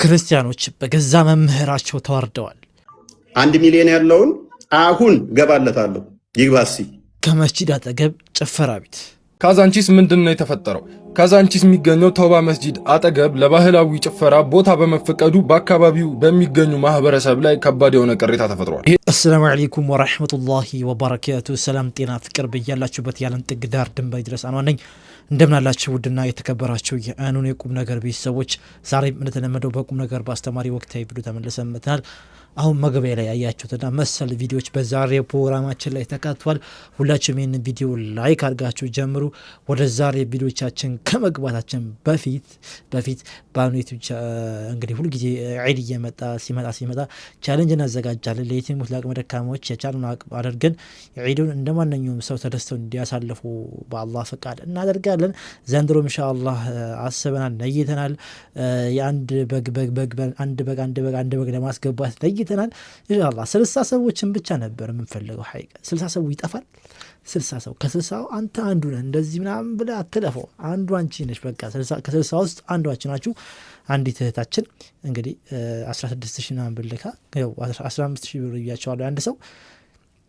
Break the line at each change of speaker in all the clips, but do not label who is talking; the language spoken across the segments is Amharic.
ክርስቲያኖች በገዛ መምህራቸው ተዋርደዋል።
1 ሚሊዮን ያለውን አሁን ገባለታለሁ ይግባሲ።
ከመስጂድ አጠገብ ጭፈራ ቤት።
ካዛንቺስ ምንድነው የተፈጠረው? ካዛንቺስ የሚገኘው ተውባ መስጂድ አጠገብ ለባህላዊ ጭፈራ ቦታ በመፈቀዱ በአካባቢው በሚገኙ ማህበረሰብ ላይ ከባድ የሆነ ቅሬታ ተፈጥሯል።
አሰላሙ አለይኩም ወራህመቱላሂ ወበረካቱ። ሰላም ጤና ፍቅር በያላችሁበት ያለን ጥግ ዳር ድንበር ድረስ አኗነኝ። እንደምናላችሁ ውድና የተከበራችሁ የአኑን የቁም ነገር ቤተሰቦች፣ ዛሬም እንደተለመደው በቁም ነገር በአስተማሪ ወቅታዊ ቪዲዮ ተመልሰን መጥተናል። አሁን መግቢያ ላይ ያያችሁትና መሰል ቪዲዮዎች በዛሬው ፕሮግራማችን ላይ ተካቷል። ሁላችሁም ይህንን ቪዲዮ ላይክ አድርጋችሁ ጀምሩ። ወደ ዛሬ ቪዲዮቻችን ከመግባታችን በፊት በአኑት እንግዲህ ሁልጊዜ ዒድ እየመጣ ሲመጣ ቻሌንጅ እናዘጋጃለን። ለየቲሞች ለአቅመ ደካሞች የቻሉን አቅም አድርገን ዒዱን እንደማንኛውም ሰው ተደስተው እንዲያሳልፉ በአላህ ፈቃድ እናደርጋለን። ዘንድሮ ኢንሻአላህ አስበናል፣ ነይተናል። የአንድ በግ ለማስገባት ነይተናል። ኢንሻአላህ 60 ሰዎችን ብቻ ነበር የምንፈልገው። ሐቂቃ 60 ሰው ይጠፋል። 60 ሰው ከ60 አንተ አንዱ ነህ እንደዚህ ምናምን ብለህ አትለፈው። አንዱ አንቺ ነሽ። በቃ ከ60 ውስጥ አንዱ አንቺ ናችሁ። አንዲት እህታችን እንግዲህ 16000 ምናምን ብር ልካ ያው 15000 ብር ይያቻዋል አንድ ሰው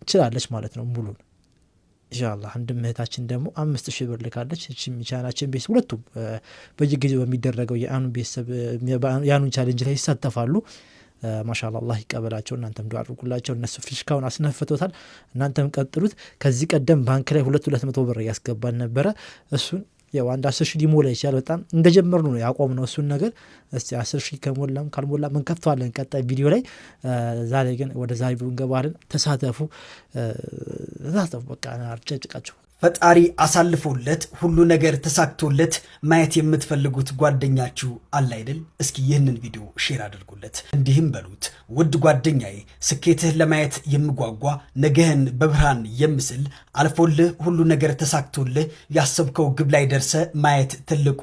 ትችላለች ማለት ነው ሙሉን ኢንሻአላህ። አንድ እህታችን ደግሞ 5000 ብር ልካለች። እቺ ሚቻናችን ቤት ሁለቱም በየጊዜው በሚደረገው የአኑን ቤተሰብ የአኑን ቻሌንጅ ላይ ይሳተፋሉ። ማሻአላህ አላህ ይቀበላቸው። እናንተም ዱዓ አድርጉላቸው። እነሱ ፍሽካውን አስነፍቶታል፣ እናንተም ቀጥሉት። ከዚህ ቀደም ባንክ ላይ 200 ብር ያስገባል ነበረ። እሱን ያው አንድ 10 ሺህ ሊሞላ ይችላል። በጣም እንደጀመርነው ነው ያቆምነው እሱን ነገር። እስቲ 10 ሺህ ከሞላም ካልሞላም እንከፍተዋለን ቀጣይ ቪዲዮ ላይ። ዛሬ ግን ወደ ዛሬ ቪዲዮ እንገባለን። ተሳተፉ። በቃ አርጨጭቃችሁ
ፈጣሪ አሳልፎለት ሁሉ ነገር ተሳክቶለት ማየት የምትፈልጉት ጓደኛችሁ አለ አይደል? እስኪ ይህንን ቪዲዮ ሼር አድርጉለት። እንዲህም በሉት፣ ውድ ጓደኛዬ፣ ስኬትህ ለማየት የምጓጓ ነገህን በብርሃን የምስል አልፎልህ ሁሉ ነገር ተሳክቶልህ ያሰብከው ግብ ላይ ደርሰ ማየት ትልቁ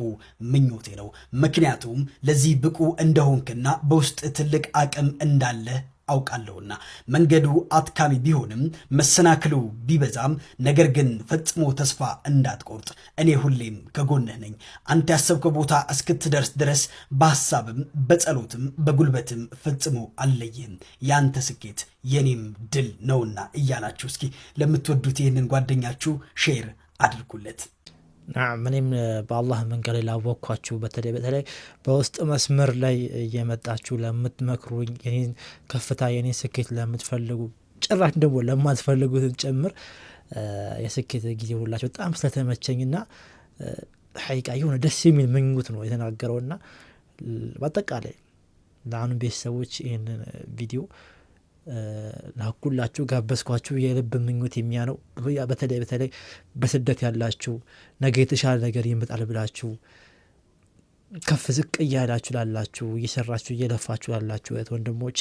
ምኞቴ ነው። ምክንያቱም ለዚህ ብቁ እንደሆንክና በውስጥ ትልቅ አቅም እንዳለ አውቃለሁና። መንገዱ አትካሚ ቢሆንም መሰናክሉ ቢበዛም ነገር ግን ፈጽሞ ተስፋ እንዳትቆርጥ፣ እኔ ሁሌም ከጎንህ ነኝ። አንተ ያሰብከው ቦታ እስክትደርስ ድረስ በሐሳብም በጸሎትም በጉልበትም ፈጽሞ አልለይህም። ያንተ ስኬት የኔም ድል ነውና እያላችሁ እስኪ ለምትወዱት ይህንን ጓደኛችሁ ሼር አድርጉለት።
እኔም በአላህ መንገድ ላይ ላወቅኳችሁ በተለይ በውስጥ መስመር ላይ እየመጣችሁ ለምትመክሩኝ የኔን ከፍታ የኔን ስኬት ለምትፈልጉ ጭራሽ ደግሞ ለማትፈልጉትን ጭምር የስኬት ጊዜ ሁላችሁ በጣም ስለተመቸኝና ሐቂቃ የሆነ ደስ የሚል ምኞት ነው የተናገረውና በአጠቃላይ ለአኑን ቤተሰቦች ይህንን ቪዲዮ ላኩላችሁ ጋበዝኳችሁ። የልብ ምኞት የሚያነው በተለይ በስደት ያላችሁ ነገ የተሻለ ነገር ይመጣል ብላችሁ ከፍ ዝቅ እያላችሁ ላላችሁ እየሰራችሁ እየለፋችሁ ላላችሁ ወንድሞቼ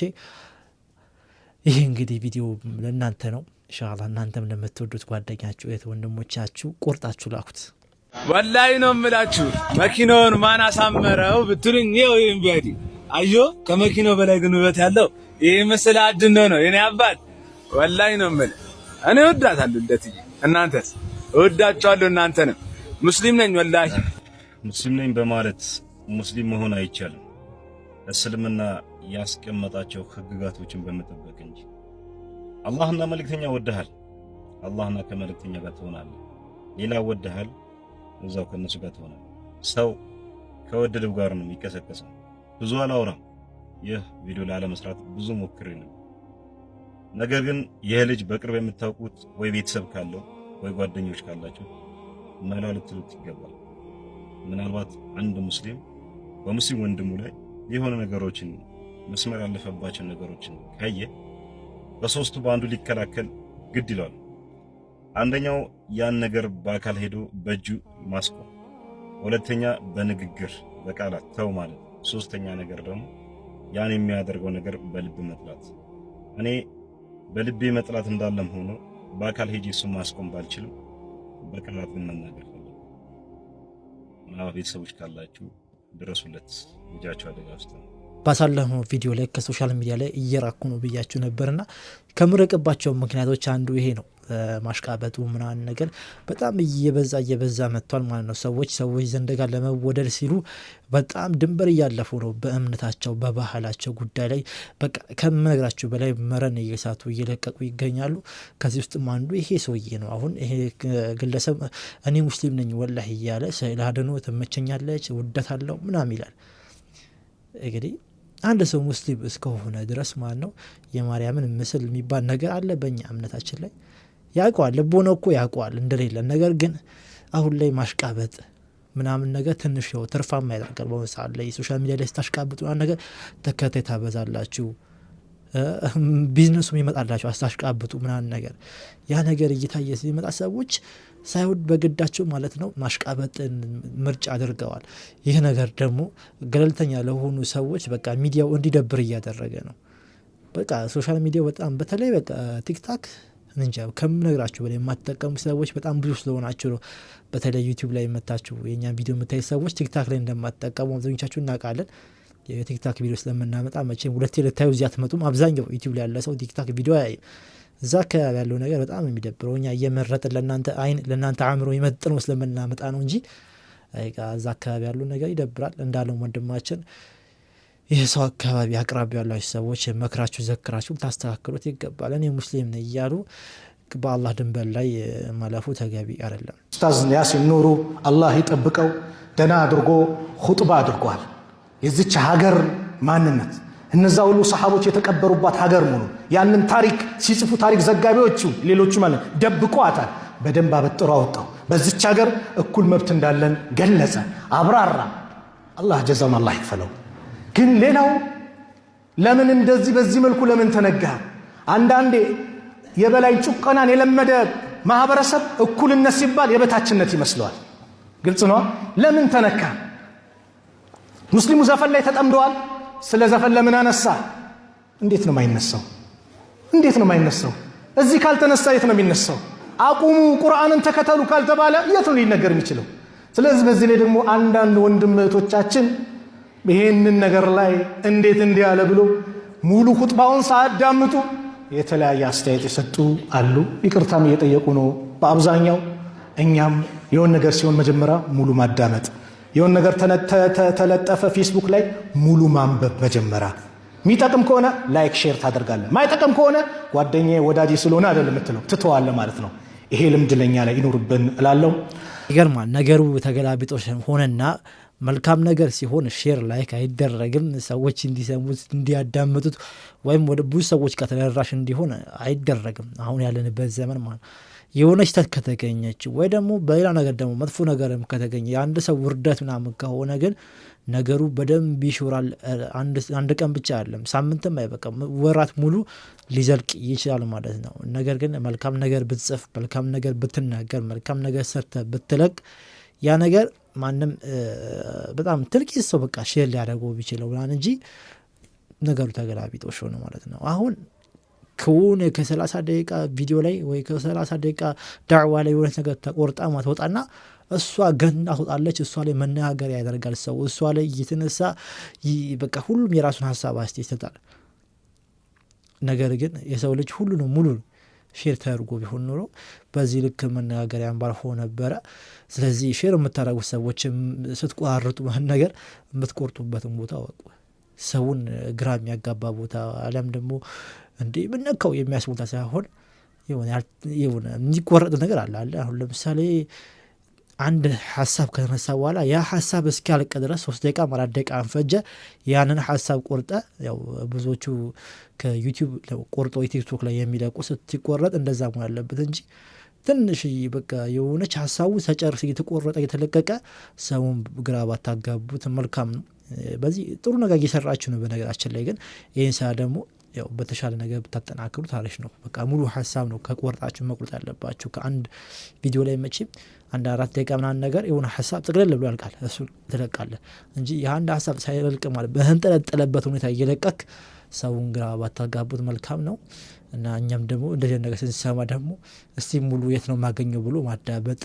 ይህ እንግዲህ ቪዲዮ ለእናንተ ነው። ኢንሻአላህ እናንተም ለምትወዱት ጓደኛችሁ ወንድሞቻችሁ ቆርጣችሁ ላኩት።
ወላሂ ነው የምላችሁ። መኪናውን ማን አሳመረው ብትሉኝ ይሄው ይምባዲ አዮ ከመኪናው በላይ ግን ውበት ያለው ይሄ መስለ አድኖ ነው የኔ አባት። ወላሂ ነው የምልህ እኔ ወዳታለሁ እንደትዬ። እናንተስ? ወዳቻለሁ እናንተንም። ሙስሊም ነኝ ወላሂ
ሙስሊም ነኝ በማለት ሙስሊም መሆን አይቻልም። እስልምና ያስቀመጣቸው ህግጋቶችን በመጠበቅ እንጂ። አላህና መልእክተኛ ወደሃል፣ አላህና ከመልእክተኛ ጋር ትሆናለህ። ሌላ ወደሃል፣ እዛው ከነሱ ጋር ትሆናለህ። ሰው ከወደደው ጋር ነው የሚቀሰቀሰው። ብዙ አላወራም። ይህ ቪዲዮ ላለመስራት ብዙ ሞክሬ ነው። ነገር ግን ይህ ልጅ በቅርብ የምታውቁት ወይ ቤተሰብ ካለው ወይ ጓደኞች ካላችሁ መላ ልትሉት ይገባል። ምናልባት አንድ ሙስሊም በሙስሊም ወንድሙ ላይ የሆነ ነገሮችን መስመር ያለፈባቸው ነገሮችን ካየ በሶስቱ በአንዱ ሊከላከል ግድ ይላል። አንደኛው ያን ነገር በአካል ሄዶ በእጁ ማስቆም፣ ሁለተኛ በንግግር በቃላት ተው ማለት፣ ሶስተኛ ነገር ደግሞ ያን የሚያደርገው ነገር በልብ መጥላት። እኔ በልቤ መጥላት እንዳለም ሆኖ በአካል ሄጄ እሱን ማስቆም ባልችልም በቃላት ግን መናገር ፈልጌ እና ቤተሰቦች ካላችሁ ድረሱለት። ልጃቸው አደጋ ውስጥ ነው።
ባሳለፈው ቪዲዮ ላይ ከሶሻል ሚዲያ ላይ እየራኩ ነው ብያችሁ ነበርና ከምረቅባቸው ምክንያቶች አንዱ ይሄ ነው። ማሽቃበጡ ምናምን ነገር በጣም እየበዛ መጥቷል ማለት ነው። ሰዎች ዘንድ ጋር ለመወደድ ሲሉ በጣም ድንበር እያለፉ ነው በእምነታቸው በባህላቸው ጉዳይ ላይ በቃ ከምነግራችሁ በላይ መረን እየሳቱ እየለቀቁ ይገኛሉ። ከዚህ ውስጥም አንዱ ይሄ ሰውዬ ነው። አሁን ይሄ ግለሰብ እኔ ሙስሊም ነኝ ወላሂ እያለ ስለ አድኖ ትመቸኛለች ውደታለሁ ምናምን ይላል። እንግዲህ አንድ ሰው ሙስሊም እስከሆነ ድረስ ማለት ነው የማርያምን ምስል የሚባል ነገር አለ በእኛ እምነታችን ላይ ያውቀዋል። ልቦና እኮ ያውቀዋል እንደሌለ። ነገር ግን አሁን ላይ ማሽቃበጥ ምናምን ነገር ትንሽ ያው ትርፋማ ያደርጋል። በአሁኑ ሰዓት ላይ ሶሻል ሚዲያ ላይ ስታሽቃብጡ ነገር ተከታይ ታበዛላችሁ፣ ቢዝነሱም ይመጣላችሁ አስታሽቃብጡ ምናምን ነገር። ያ ነገር እየታየ ሲመጣ ሰዎች ሳይወድ በግዳቸው ማለት ነው ማሽቃበጥን ምርጫ አድርገዋል። ይህ ነገር ደግሞ ገለልተኛ ለሆኑ ሰዎች በቃ ሚዲያው እንዲደብር እያደረገ ነው። በቃ ሶሻል ሚዲያው በጣም በተለይ በቃ ቲክታክ እንጃ ከምነግራችሁ በላይ የማትጠቀሙ ሰዎች በጣም ብዙ ስለሆናችሁ ነው። በተለይ ዩቲዩብ ላይ መታችሁ የኛን ቪዲዮ የምታዩ ሰዎች ቲክታክ ላይ እንደማትጠቀሙ አብዛኞቻችሁ እናውቃለን። የቲክታክ ቪዲዮ ስለምናመጣ መቼም ሁለቴ ልታዩ እዚያ አትመጡም። አብዛኛው ዩቲዩብ ላይ ያለ ሰው ቲክታክ ቪዲዮ አያይም። እዛ አካባቢ ያለው ነገር በጣም የሚደብረው እኛ እየመረጥን ለእናንተ አይን ለእናንተ አእምሮ ይመጥነው ስለምናመጣ ነው እንጂ እዛ አካባቢ ያለው ነገር ይደብራል። እንዳለው ወንድማችን ይህ ሰው አካባቢ አቅራቢ ያላችሁ ሰዎች መክራችሁ ዘክራችሁ ታስተካክሉት ይገባል። እኔ ሙስሊም ነኝ እያሉ በአላህ ድንበር ላይ ማለፉ ተገቢ አይደለም።
ኡስታዝ ያሲን ኑሩ አላህ ይጠብቀው ደህና አድርጎ ኹጥባ አድርጓል። የዚች ሀገር ማንነት እነዛ ሁሉ ሰሃቦች የተቀበሩባት ሀገር መሆኑ ያንን ታሪክ ሲጽፉ ታሪክ ዘጋቢዎቹ ሌሎቹ ማለት ደብቀዋታል። በደንብ አበጥሮ አወጣው። በዚች ሀገር እኩል መብት እንዳለን ገለጸ፣ አብራራ። አላህ ጀዛውን አላህ ይክፈለው። ግን ሌላው ለምን እንደዚህ በዚህ መልኩ ለምን ተነጋ? አንዳንዴ የበላይ ጭቆናን የለመደ ማህበረሰብ እኩልነት ሲባል የበታችነት ይመስለዋል። ግልጽ ነው። ለምን ተነካ? ሙስሊሙ ዘፈን ላይ ተጠምደዋል። ስለ ዘፈን ለምን አነሳ? እንዴት ነው የማይነሳው? እንዴት ነው የማይነሳው? እዚህ ካልተነሳ የት ነው የሚነሳው? አቁሙ ቁርአንን ተከተሉ ካልተባለ የት ነው ሊነገር የሚችለው? ስለዚህ በዚህ ላይ ደግሞ አንዳንድ ወንድም እህቶቻችን ይሄንን ነገር ላይ እንዴት እንዲያለ ብሎ ሙሉ ኹጥባውን ሳያዳምጡ የተለያየ አስተያየት የሰጡ አሉ። ይቅርታም እየጠየቁ ነው በአብዛኛው። እኛም የሆነ ነገር ሲሆን መጀመሪያ ሙሉ ማዳመጥ፣ የሆነ ነገር ተለጠፈ ፌስቡክ ላይ ሙሉ ማንበብ መጀመሪያ። የሚጠቅም ከሆነ ላይክ ሼር ታደርጋለህ፣ ማይጠቅም ከሆነ ጓደኛዬ ወዳጄ ስለሆነ አይደለም የምትለው ትተዋለህ ማለት ነው። ይሄ ልምድ ለኛ ላይ ይኖርብን እላለሁ።
ይገርማል። ነገሩ ተገላቢጦሽ ሆነና መልካም ነገር ሲሆን ሼር ላይክ አይደረግም። ሰዎች እንዲሰሙት እንዲያዳምጡት ወይም ወደ ብዙ ሰዎች ጋር ተደራሽ እንዲሆን አይደረግም። አሁን ያለንበት ዘመን ማለት የሆነች ስህተት ከተገኘች ወይ ደግሞ በሌላ ነገር ደግሞ መጥፎ ነገርም ከተገኘ የአንድ ሰው ውርደት ምናምን ከሆነ ግን ነገሩ በደንብ ይሾራል። አንድ ቀን ብቻ አይደለም፣ ሳምንትም አይበቃም፣ ወራት ሙሉ ሊዘልቅ ይችላል ማለት ነው። ነገር ግን መልካም ነገር ብትጽፍ፣ መልካም ነገር ብትናገር፣ መልካም ነገር ሰርተ ብትለቅ ያ ነገር ማንም በጣም ትልቅ ሰው በቃ ሼር ሊያደርገው ቢችለው ምናምን እንጂ ነገሩ ተገላቢጦሽ ሆነ ማለት ነው። አሁን ከሆነ ከ30 ደቂቃ ቪዲዮ ላይ ወይ ከ30 ደቂቃ ዳዕዋ ላይ የሆነ ነገር ተቆርጣ ማትወጣና እሷ ገና ትወጣለች። እሷ ላይ መነጋገር ያደርጋል ሰው። እሷ ላይ እየተነሳ በቃ ሁሉም የራሱን ሀሳብ አስተያየት ይሰጣል። ነገር ግን የሰው ልጅ ሁሉንም ሙሉ ሼር ተደርጎ ቢሆን ኖሮ በዚህ ልክ መነጋገሪያ ባልሆነ ነበረ። ስለዚህ ሼር የምታደርጉት ሰዎች ስትቆራርጡ ማን ነገር የምትቆርጡበትን ቦታ ወቁ። ሰውን ግራ የሚያጋባ ቦታ አለም ደግሞ እንዴ ምንነካው የሚያስቦታ ሳይሆን የሆነ የሚቆረጥ ነገር አለ። አሁን ለምሳሌ አንድ ሀሳብ ከተነሳ በኋላ ያ ሀሳብ እስኪያልቅ ድረስ 3 ደቂቃ 4 ደቂቃ አንፈጀ። ያንን ሀሳብ ቆርጠ ያው ብዙዎቹ ከዩቲዩብ ቆርጦ ቲክቶክ ላይ የሚለቁ ስትቆረጥ እንደዛ መሆን አለበት እንጂ ትንሽ በቃ የሆነች ሀሳቡ ተጨርስ እየተቆረጠ እየተለቀቀ ሰውን ግራ ባታጋቡት መልካም ነው። በዚህ ጥሩ ነገር እየሰራችሁ ነው። በነገራችን ላይ ግን ይህን ሰዓ ደግሞ ያው በተሻለ ነገር ብታጠናክሩት አሪፍ ነው። በቃ ሙሉ ሀሳብ ነው ከቆርጣችሁ መቁረጥ ያለባችሁ። ከአንድ ቪዲዮ ላይ መቼም አንድ 4 ደቂቃ ምናምን ነገር የሆነ ሀሳብ ጥቅልል ብሎ ያልቃል። እሱ ትለቃለህ እንጂ የአንድ ሀሳብ ሳይለቅ ማለት በህንጠለጠለበት ሁኔታ እየለቀክ ሰውን ግራ ባታጋቡት መልካም ነው። እና እኛም ደግሞ እንደዚህ ነገር ስንሰማ ደግሞ እስቲ ሙሉ የት ነው የማገኘው ብሎ ማዳበጥ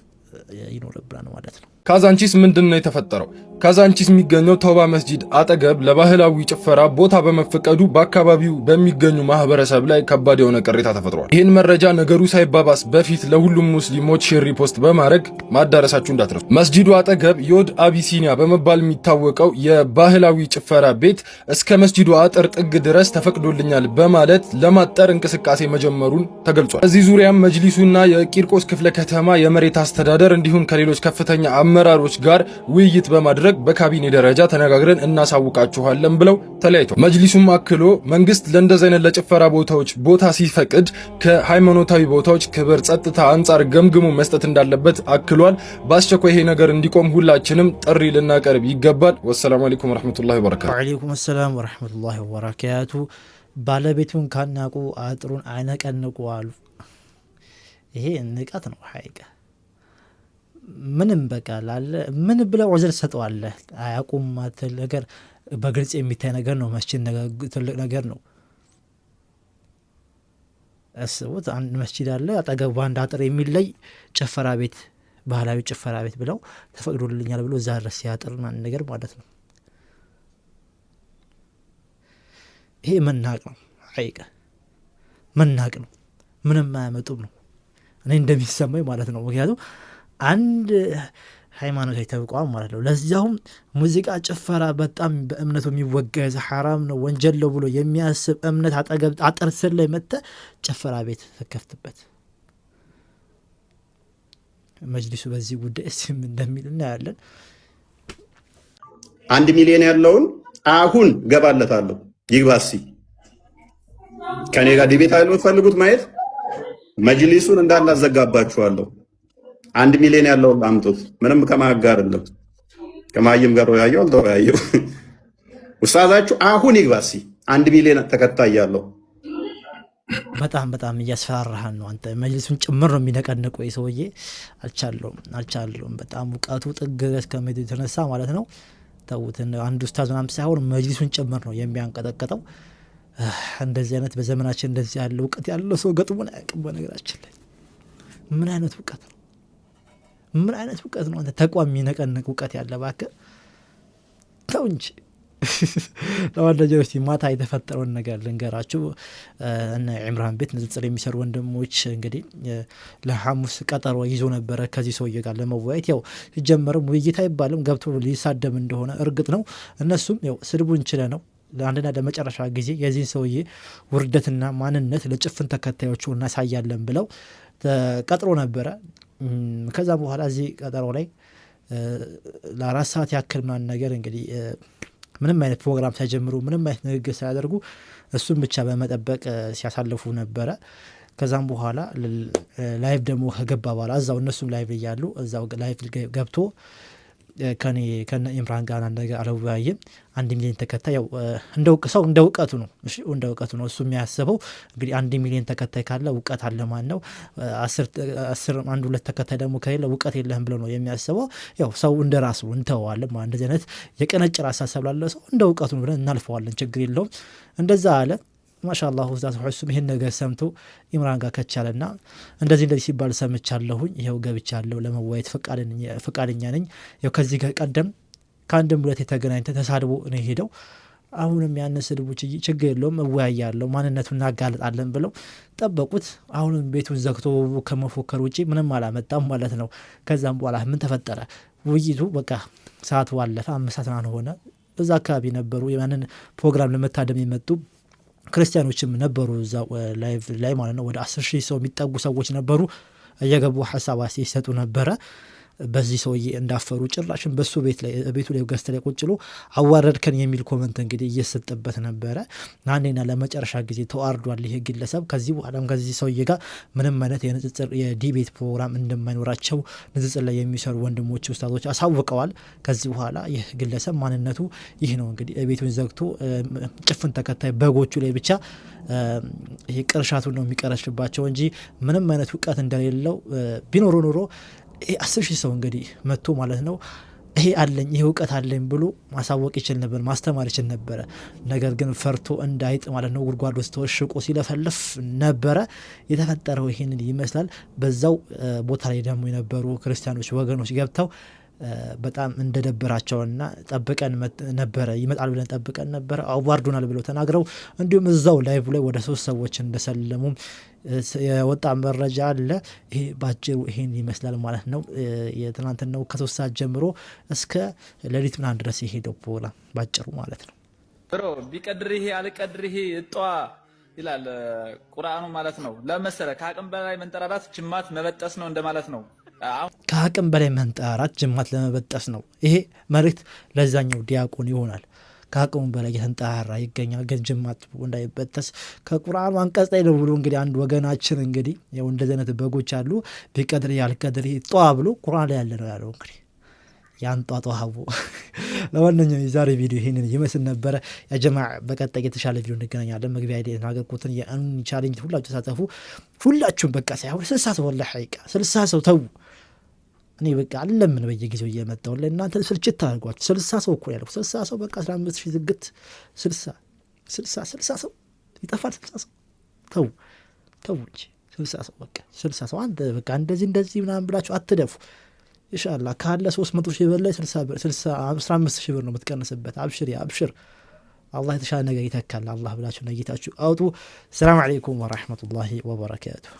ይኖርብናል ማለት ነው።
ካዛንቺስ ምንድነው የተፈጠረው? ካዛንቺስ የሚገኘው ተውባ መስጂድ አጠገብ ለባህላዊ ጭፈራ ቦታ በመፈቀዱ በአካባቢው በሚገኙ ማህበረሰብ ላይ ከባድ የሆነ ቅሬታ ተፈጥሯል። ይህን መረጃ ነገሩ ሳይባባስ በፊት ለሁሉም ሙስሊሞች ሼር ሪፖስት በማድረግ ማዳረሳችሁ እንዳትረሱ። መስጂዱ አጠገብ ዮድ አቢሲኒያ በመባል የሚታወቀው የባህላዊ ጭፈራ ቤት እስከ መስጂዱ አጥር ጥግ ድረስ ተፈቅዶልኛል በማለት ለማጠር እንቅስቃሴ መጀመሩን ተገልጿል። በዚህ ዙሪያም መጅሊሱና የቂርቆስ ክፍለ ከተማ የመሬት አስተዳደር እንዲሁም ከሌሎች ከፍተኛ አመራሮች ጋር ውይይት በማድረግ በካቢኔ ደረጃ ተነጋግረን እናሳውቃችኋለን ብለው ተለያይተዋል። መጅሊሱም አክሎ መንግስት ለእንደዚህ አይነት ለጭፈራ ቦታዎች ቦታ ሲፈቅድ ከሃይማኖታዊ ቦታዎች ክብር፣ ጸጥታ አንጻር ገምግሞ መስጠት እንዳለበት አክሏል። በአስቸኳይ ይሄ ነገር እንዲቆም ሁላችንም ጥሪ ልናቀርብ ይገባል። ወሰላሙ አለይኩም ወራህመቱላሂ ወበረካቱ።
ወአለይኩም ሰላም ወራህመቱላሂ ወበረካቱ። ባለቤቱን ካናቁ አጥሩን አይነቀንቁ አሉ። ይሄ ንቀት ነው ሐቂቃ። ምንም በቃ ላለ ምን ብለው ዑዝር ሰጠዋለህ? አያቁም ማተል ነገር በግልጽ የሚታይ ነገር ነው። መስጂድ ትልቅ ነገር ነው። አስቡት፣ አንድ መስጂድ አለ አጠገቡ አንድ አጥር የሚለይ ጭፈራ ቤት፣ ባህላዊ ጭፈራ ቤት ብለው ተፈቅዶልኛል ብሎ እዛ ድረስ ሲያጥር አንድ ነገር ማለት ነው። ይሄ መናቅ ነው ሐቂቃ መናቅ ነው። ምንም አያመጡም ነው እኔ እንደሚሰማኝ ማለት ነው። ምክንያቱም አንድ ሃይማኖታዊ ተቋም ማለት ነው፣ ለዚያውም ሙዚቃ ጭፈራ በጣም በእምነቱ የሚወገዝ ሐራም ነው ወንጀል ነው ብሎ የሚያስብ እምነት አጠገብ አጥር ስር ላይ መጥተህ ጭፈራ ቤት ተከፍትበት። መጅሊሱ በዚህ ጉዳይ እስም እንደሚል እናያለን።
1 ሚሊዮን ያለውን አሁን ገባለታለሁ። ይግባሲ ከኔ ጋር ዲቤት አይደል የምትፈልጉት ማየት? መጅሊሱን እንዳላዘጋባችኋለሁ። 1 ሚሊዮን ያለውን አምጡት። ምንም ከማጋር አይደለም። ከማየም ጋር ያየው አልተወያየው ኡስታዛችሁ አሁን ይግባሲ 1 ሚሊዮን ተከታይ ያለው
በጣም በጣም እያስፈራራህን ነው አንተ። መጅሊሱን ጭምር ነው የሚነቀንቀው የሰውዬ። አልቻለውም። በጣም እውቀቱ ጥግ ድረስ ከመሄዱ የተነሳ ማለት ነው። ተውት። አንድ ኡስታዝ ምናምን ሳይሆን መጅሊሱን ጭምር ነው የሚያንቀጠቀጠው። እንደዚህ አይነት በዘመናችን እንደዚህ ያለ እውቀት ያለው ሰው ገጥሞን አያውቅም። በነገራችን ላይ ምን አይነት እውቀት ነው? ምን አይነት እውቀት ነው? አንተ ተቋም የሚነቀንቅ እውቀት ያለ እባክህ ተው እንጂ። ለዋንደጀር እስቲ ማታ የተፈጠረውን ነገር ልንገራችሁ። እነ ኢምራን ቤት ንጽጽር የሚሰሩ ወንድሞች እንግዲህ ለሐሙስ ቀጠሮ ይዞ ነበረ ከዚህ ሰውዬ ጋር ለመወያየት። ያው ሲጀመርም ውይይት አይባልም ገብቶ ሊሳደብ እንደሆነ እርግጥ ነው። እነሱም ያው ስድቡን ችለ ነው ለአንድና ለመጨረሻ ጊዜ የዚህን ሰውዬ ውርደትና ማንነት ለጭፍን ተከታዮቹ እናሳያለን ብለው ቀጥሮ ነበረ። ከዛ በኋላ እዚህ ቀጠሮ ላይ ለ4 ሰዓት ያክል ምናምን ነገር እንግዲህ ምንም አይነት ፕሮግራም ሳይጀምሩ ምንም አይነት ንግግር ሳያደርጉ እሱም ብቻ በመጠበቅ ሲያሳልፉ ነበረ። ከዛም በኋላ ላይቭ ደግሞ ከገባ በኋላ እዛው እነሱም ላይቭ እያሉ እዛው ላይቭ ገብቶ ከነ ኢምራን ጋር ነገር አለወያየም። 1 ሚሊዮን ተከታይ ያው ሰው እንደ እውቀቱ ነው። እሺ እንደ እውቀቱ ነው እሱ የሚያስበው። እንግዲህ 1 ሚሊዮን ተከታይ ካለ እውቀት አለ ማን ነው? 1-2 ተከታይ ደግሞ ከሌለ እውቀት የለህም ብሎ ነው የሚያስበው። ያው ሰው እንደ ራሱ እንተዋለን ማለት እንደዚህ አይነት የቀነጭር አሳሰብ ላለ ሰው እንደ እውቀቱ ነው ብለን እናልፈዋለን። ችግር የለውም። እንደዛ አለ። ማሻአላህ ኡስታዝ ሁሱም ይሄን ነገር ሰምቶ ኢምራን ጋር ከቻለና እንደዚህ ሲባል ሰምቻለሁኝ ይሄው ገብቻለሁ ለመወያየት ፈቃደኛ ነኝ። ያው ከዚህ ጋር ቀደም ከአንድም ሁለት የተገናኝተ ተሳድቦ ነው ሄደው። አሁንም ያን ስድቦች ችግር የለውም እወያያለሁ ማንነቱን እናጋለጣለን ብለው ጠበቁት። አሁንም ቤቱን ዘግቶ ከመፎከር ውጪ ምንም አላመጣም ማለት ነው። ከዛም በኋላ ምን ተፈጠረ? ውይይቱ በቃ ሰዓቱ አለፈ። 5 ሰዓት ሆነ። እዛ አካባቢ ነበሩ ያንን ፕሮግራም ለመታደም የመጡ ክርስቲያኖችም ነበሩ እዛ ላይቭ ላይ ማለት ነው። ወደ 10,000 ሰው የሚጠጉ ሰዎች ነበሩ። እየገቡ ሀሳብ ሲሰጡ ነበረ። በዚህ ሰውዬ እንዳፈሩ ጭራሽን በሱ ቤቱ ላይ ገዝተ ላይ ቁጭሎ አዋረድከን የሚል ኮመንት እንግዲህ እየሰጠበት ነበረ። አንዴና ለመጨረሻ ጊዜ ተዋርዷል ይሄ ግለሰብ። ከዚህ በኋላም ከዚህ ሰውዬ ጋር ምንም አይነት የንጽጽር የዲቤት ፕሮግራም እንደማይኖራቸው ንጽጽር ላይ የሚሰሩ ወንድሞች ኡስታዞች አሳውቀዋል። ከዚህ በኋላ ይህ ግለሰብ ማንነቱ ይህ ነው። እንግዲህ ቤቱን ዘግቶ ጭፍን ተከታይ በጎቹ ላይ ብቻ ይሄ ቅርሻቱን ነው የሚቀረሽባቸው እንጂ ምንም አይነት እውቀት እንደሌለው ቢኖሩ ኖሮ 10,000 ሰው እንግዲህ መጥቶ ማለት ነው ይሄ አለኝ ይሄ እውቀት አለኝ ብሎ ማሳወቅ ይችል ነበር፣ ማስተማር ይችል ነበረ። ነገር ግን ፈርቶ እንዳይጥ ማለት ነው ጉድጓድ ውስጥ ተወሽቆ ሲለፈልፍ ነበረ። የተፈጠረው ይሄንን ይመስላል። በዛው ቦታ ላይ ደግሞ የነበሩ ክርስቲያኖች ወገኖች ገብተው በጣም እንደደበራቸውና ጠብቀን ነበረ ይመጣል ብለን ጠብቀን ነበረ አዋርዱናል ብለው ተናግረው እንዲሁም እዛው ላይቭ ላይ ወደ 3 ሰዎች እንደሰለሙ የወጣ መረጃ አለ። ይሄ ባጭሩ ይሄን ይመስላል ማለት ነው። የትናንትናው ከ3 ሰዓት ጀምሮ እስከ ሌሊት ምናምን ድረስ የሄደው ፕሮግራም ባጭሩ ማለት ነው።
ብሮ ቢቀድርህ አልቀድርህ እጧ ይላል ቁርአኑ ማለት ነው። ለመሰለ ከአቅም በላይ መንጠራራት ጅማት መበጠስ ነው እንደማለት ነው።
ከአቅም በላይ መንጠራራት ጅማት ለመበጠስ ነው። ይሄ መልእክት ለዛኛው ዲያቆን ይሆናል። ከአቅሙ በላይ የተንጠራራ ይገኛል፣ ግን ጅማት እንዳይበጠስ ከቁርአኑ አንቀጽ ላይ ነው ብሎ እንግዲህ አንድ ወገናችን እንግዲህ ያው እንደዚህ አይነት በጎች አሉ ቢቀድር ያልቀድር ጧ ብሎ ቁርአን ላይ ያለ ነው ያለው እንግዲህ ያንጧጧ ሀቡ። ለማንኛውም የዛሬ ቪዲዮ ይሄንን ይመስል ነበረ። ያ ጀማዓ በቀጣይ የተሻለ ቪዲዮ እንገናኛለን። መግቢያ ላይ ተናገርኩትን የአን ቻሌንጅ ሁላችሁ ተሳተፉ። ሁላችሁም በቃ ሳይሆን 60 ሰው ወላሂ ሐቂቃ 60 ሰው ተው። እኔ በቃ አለምን በየጊዜው እየመጣው ለእናንተ ስልችት ታርጓችሁ 60 ሰው እኮ ያለው 60 ሰው በቃ 15000 ዝግት 60 ሰው ይጠፋል። 60 ሰው ተው እንጂ 60 ሰው በቃ 60 ሰው አንተ በቃ እንደዚህ ምናምን ብላችሁ አትደፉ። ኢንሻአላህ ካለ 300,000 ብር ላይ 15,000 ብር ነው የምትቀንስበት። አብሽር አላህ የተሻለ ነገር ይተካል። አላህ ብላችሁ ነይታችሁ አውጡ። ሰላም አለይኩም ወራህመቱላሂ ወበረካቱሁ።